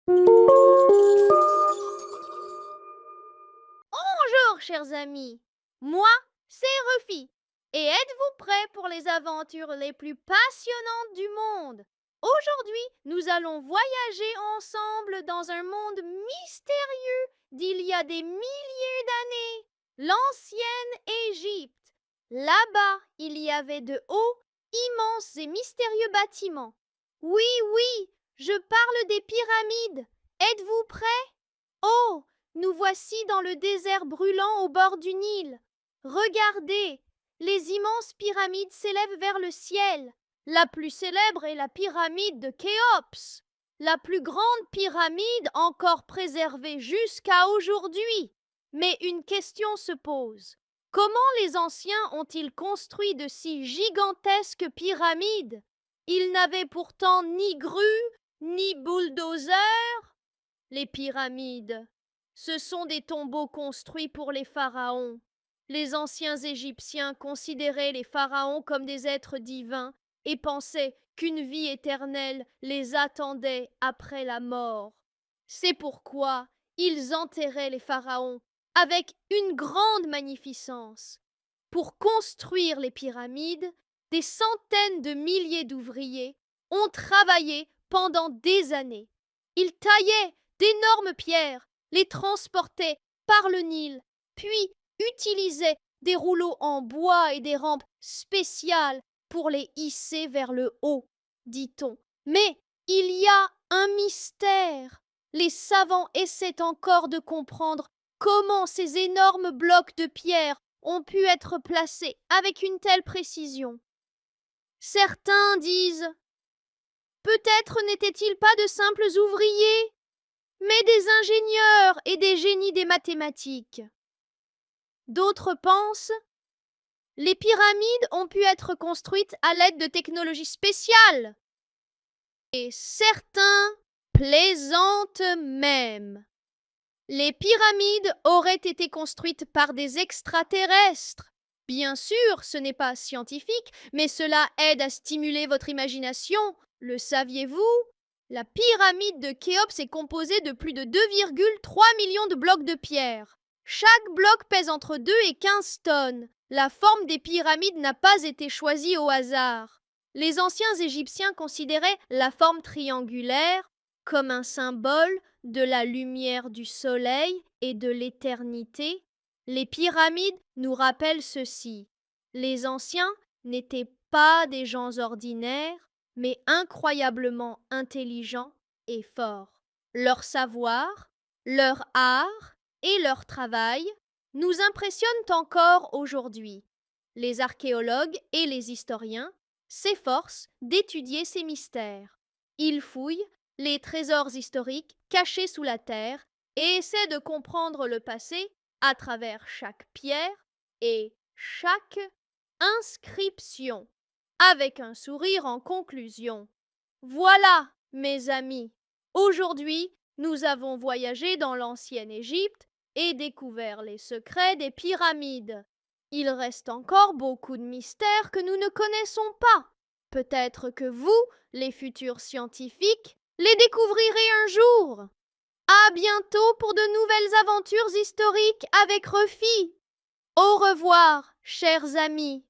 Bonjour, chers amis. Moi, c'est Rufi. Et êtes-vous prêts pour les aventures les plus passionnantes du monde? Aujourd'hui, nous allons voyager ensemble dans un monde mystérieux d'il y a des milliers d'années, l'ancienne Égypte. Là-bas, il y avait de hauts, immenses et mystérieux bâtiments. Oui, oui, je parle des pyramides. Êtes-vous prêts? Oh, nous voici dans le désert brûlant au bord du Nil. Regardez, les immenses pyramides s'élèvent vers le ciel. La plus célèbre est la pyramide de Khéops, la plus grande pyramide encore préservée jusqu'à aujourd'hui. Mais une question se pose. Comment les anciens ont-ils construit de si gigantesques pyramides? Ils n'avaient pourtant ni grue, ni bulldozer. Les pyramides, ce sont des tombeaux construits pour les pharaons. Les anciens Égyptiens considéraient les pharaons comme des êtres divins et pensaient qu'une vie éternelle les attendait après la mort. C'est pourquoi ils enterraient les pharaons avec une grande magnificence. Pour construire les pyramides, des centaines de milliers d'ouvriers ont travaillé pendant des années. Ils taillaient d'énormes pierres, les transportaient par le Nil, puis utilisaient des rouleaux en bois et des rampes spéciales pour les hisser vers le haut, dit-on. Mais il y a un mystère. Les savants essaient encore de comprendre comment ces énormes blocs de pierre ont pu être placés avec une telle précision. Certains disent: peut-être n'étaient-ils pas de simples ouvriers, mais des ingénieurs et des génies des mathématiques. D'autres pensent: les pyramides ont pu être construites à l'aide de technologies spéciales. Et certains plaisantent même. Les pyramides auraient été construites par des extraterrestres. Bien sûr, ce n'est pas scientifique, mais cela aide à stimuler votre imagination. Le saviez-vous? La pyramide de Khéops est composée de plus de 2,3 millions de blocs de pierre. Chaque bloc pèse entre 2 et 15 tonnes. La forme des pyramides n'a pas été choisie au hasard. Les anciens Égyptiens considéraient la forme triangulaire comme un symbole de la lumière du soleil et de l'éternité. Les pyramides nous rappellent ceci. Les anciens n'étaient pas des gens ordinaires, mais incroyablement intelligents et forts. Leur savoir, leur art et leur travail nous impressionnent encore aujourd'hui. Les archéologues et les historiens s'efforcent d'étudier ces mystères. Ils fouillent les trésors historiques cachés sous la terre et essaient de comprendre le passé à travers chaque pierre et chaque inscription, avec un sourire en conclusion. Voilà, mes amis, aujourd'hui, nous avons voyagé dans l'ancienne Égypte et découvert les secrets des pyramides. Il reste encore beaucoup de mystères que nous ne connaissons pas. Peut-être que vous, les futurs scientifiques, les découvrirez un jour. À bientôt pour de nouvelles aventures historiques avec Rufi. Au revoir, chers amis.